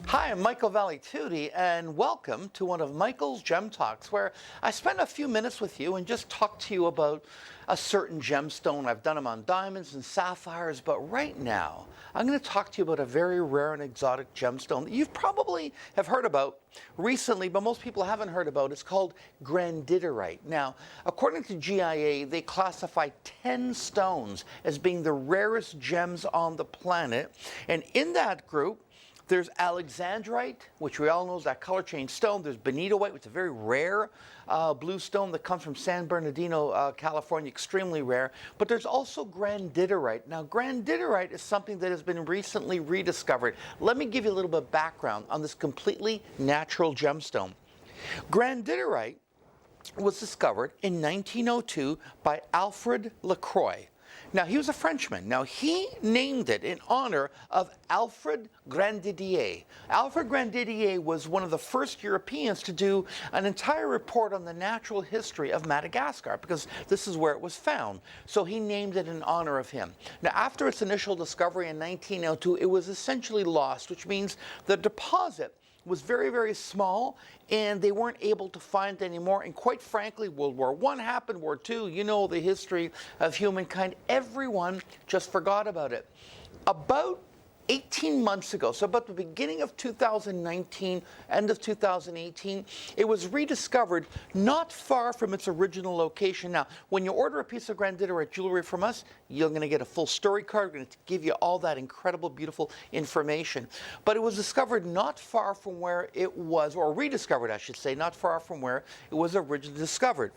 Hi, I'm Michael Valitutti, and welcome to one of Michael's Gem Talks, where I spend a few minutes with you and just talk to you about a certain gemstone. I've done them on diamonds and sapphires, but right now, I'm going to talk to you about a very rare and exotic gemstone that you probably have heard about recently, but most people haven't heard about. It's called Grandidierite. Now, according to GIA, they classify 10 stones as being the rarest gems on the planet, and in that group, there's Alexandrite, which we all know is that color change stone. There's bonitite, which is a very rare blue stone that comes from San Bernardino, California, extremely rare. But there's also Grandidierite. Now, Grandidierite is something that has been recently rediscovered. Let me give you a little bit of background on this completely natural gemstone. Grandidierite was discovered in 1902 by Alfred Lacroix. Now, he was a Frenchman. Now, he named it in honor of Alfred Grandidier. Alfred Grandidier was one of the first Europeans to do an entire report on the natural history of Madagascar, because this is where it was found. So he named it in honor of him. Now, after its initial discovery in 1902, it was essentially lost, which means the deposit was very, very small, and they weren't able to find it anymore. And quite frankly, World War I happened, War II, you know the history of humankind. Everyone just forgot about it. About 18 months ago, so about the beginning of 2019, end of 2018, it was rediscovered not far from its original location. Now, when you order a piece of Grandidierite jewelry from us, you're going to get a full story card. We're going to give you all that incredible, beautiful information. But it was discovered not far from where it was, or rediscovered, I should say, not far from where it was originally discovered.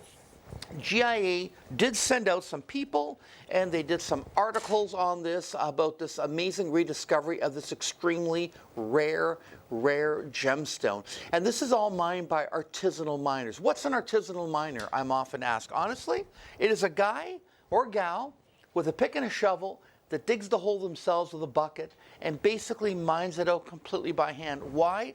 GIA did send out some people, and they did some articles on this, about this amazing rediscovery of this extremely rare gemstone. And this is all mined by artisanal miners. What's an artisanal miner, I'm often asked? Honestly, it is a guy or gal with a pick and a shovel that digs the hole themselves with a bucket and basically mines it out completely by hand. Why?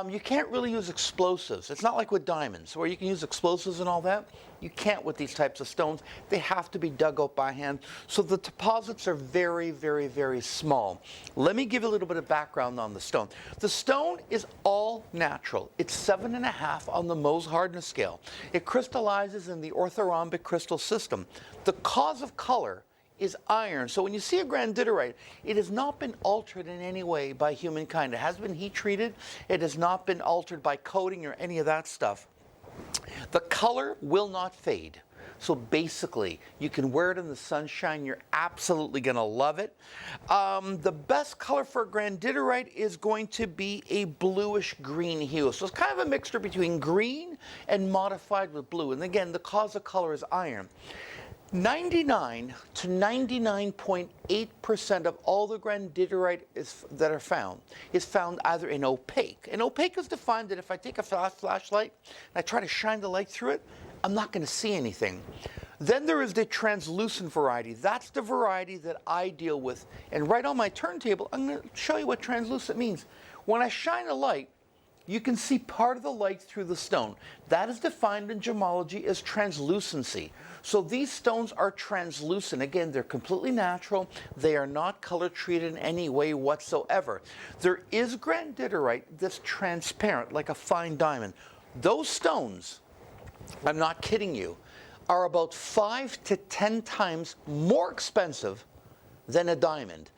You can't really use explosives. It's not like with diamonds, where you can use explosives and all that. You can't with these types of stones. They have to be dug out by hand. So the deposits are very, very, very small. Let me give you a little bit of background on the stone. The stone is all natural. It's 7.5 on the Mohs hardness scale. It crystallizes in the orthorhombic crystal system. The cause of color is iron. So when you see a Grandidierite, it has not been altered in any way by humankind. It has been heat treated. It has not been altered by coating or any of that stuff. The color will not fade. So basically, you can wear it in the sunshine. You're absolutely going to love it. The best color for Grandidierite is going to be a bluish green hue. So it's kind of a mixture between green and modified with blue. And again, the cause of color is iron. 99 to 99.8% of all the Grandidierite that are found is found either in opaque. And opaque is defined that if I take a flashlight and I try to shine the light through it, I'm not going to see anything. Then there is the translucent variety. That's the variety that I deal with. And right on my turntable, I'm going to show you what translucent means. When I shine a light, you can see part of the light through the stone. That is defined in gemology as translucency. So these stones are translucent. Again, they're completely natural. They are not color treated in any way whatsoever. There is Grandidierite that's transparent, like a fine diamond. Those stones, I'm not kidding you, are about 5 to 10 times more expensive than a diamond.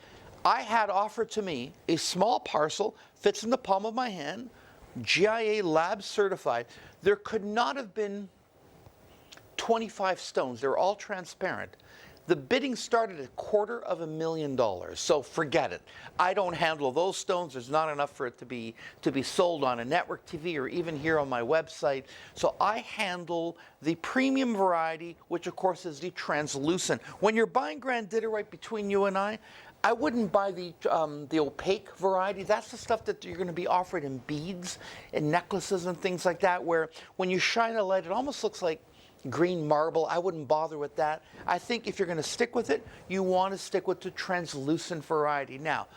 I had offered to me a small parcel, fits in the palm of my hand, GIA lab certified. There could not have been 25 stones. They're all transparent. The bidding started at $250,000. So forget it. I don't handle those stones. There's not enough for it to be sold on a network TV or even here on my website. So I handle the premium variety, which of course is the translucent. When you're buying Grandidierite, between you and I wouldn't buy the opaque variety. That's the stuff that you're going to be offered in beads and necklaces and things like that, where when you shine a light, it almost looks like green marble. I wouldn't bother with that. I think if you're going to stick with it, you want to stick with the translucent variety. Now,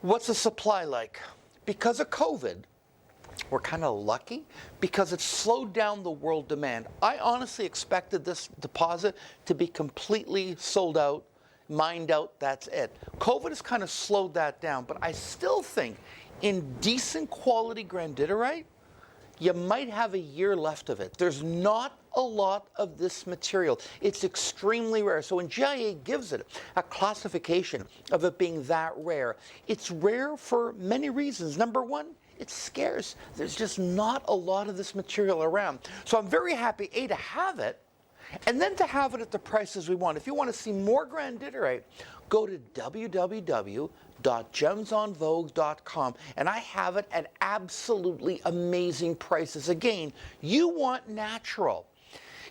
what's the supply like? Because of COVID, we're kind of lucky because it slowed down the world demand. I honestly expected this deposit to be completely sold out, mined out, that's it. COVID has kind of slowed that down, but I still think in decent quality grandidierite, you might have a year left of it. There's not a lot of this material. It's extremely rare. So when GIA gives it a classification of it being that rare, it's rare for many reasons. Number one, it's scarce. There's just not a lot of this material around. So I'm very happy, A, to have it, and then to have it at the prices we want. If you want to see more grandidierite, go to www.gemsonvogue.com, and I have it at absolutely amazing prices. Again, you want natural.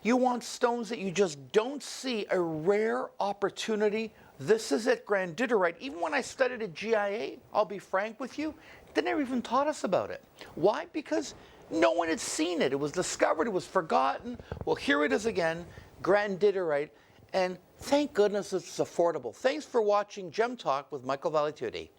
You want stones that you just don't see, a rare opportunity. This is it, grandidierite. Even when I studied at GIA, I'll be frank with you, they never even taught us about it. Why? Because no one had seen it. It was discovered, it was forgotten. Well, here it is again, grandidierite, and thank goodness it's affordable. Thanks for watching Gem Talk with Michael Valitutti.